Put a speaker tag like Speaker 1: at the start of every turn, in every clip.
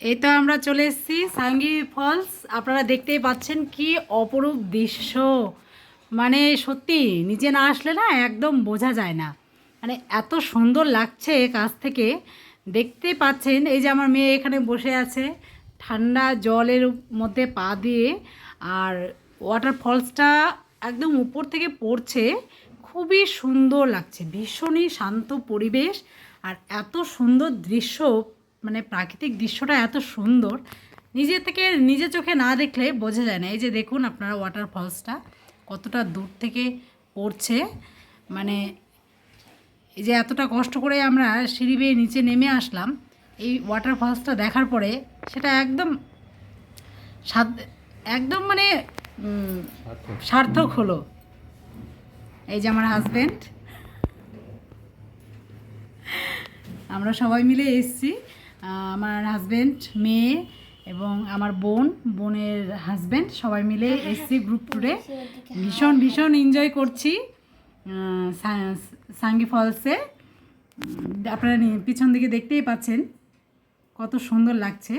Speaker 1: এই তো আমরা চলে এসেছি সাঙ্গি ফলস। আপনারা দেখতেই পাচ্ছেন কি অপরূপ দৃশ্য। মানে সত্যি নিচে না আসলে না একদম বোঝা যায় না, মানে এত সুন্দর লাগছে কাছ থেকে। দেখতে পাচ্ছেন এই যে আমার মেয়ে এখানে বসে আছে ঠান্ডা জলের মধ্যে পা দিয়ে, আর ওয়াটার ফলসটা একদম উপর থেকে পড়ছে। খুবই সুন্দর লাগছে, ভীষণই শান্ত পরিবেশ আর এত সুন্দর দৃশ্য। মানে প্রাকৃতিক দৃশ্যটা এত সুন্দর, নিজে থেকে নিজে চোখে না দেখলে বোঝা যায় না। এই যে দেখুন আপনারা ওয়াটার ফলসটা কতটা দূর থেকে পড়ছে। মানে এই যে এতটা কষ্ট করে আমরা সিঁড়ি বেয়ে নিচে নেমে আসলাম এই ওয়াটার ফলসটা দেখার পরে, সেটা একদম একদম মানে সার্থক হলো। এই যে আমার হাজব্যান্ড, আমরা সবাই মিলে এসেছি। আমার হাজব্যান্ড, মেয়ে এবং আমার বোনের হাজব্যান্ড সবাই মিলে এসেছি গ্রুপ ট্যুরে। ভীষণ ভীষণ এনজয় করছি সাঙ্গি ফলসে। আপনারা পিছন দিকে দেখতেই পাচ্ছেন কত সুন্দর লাগছে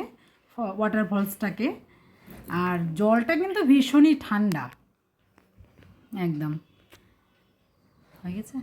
Speaker 1: ওয়াটার ফলসটাকে। আর জলটা কিন্তু ভীষণই ঠান্ডা, একদম হয়ে গেছে।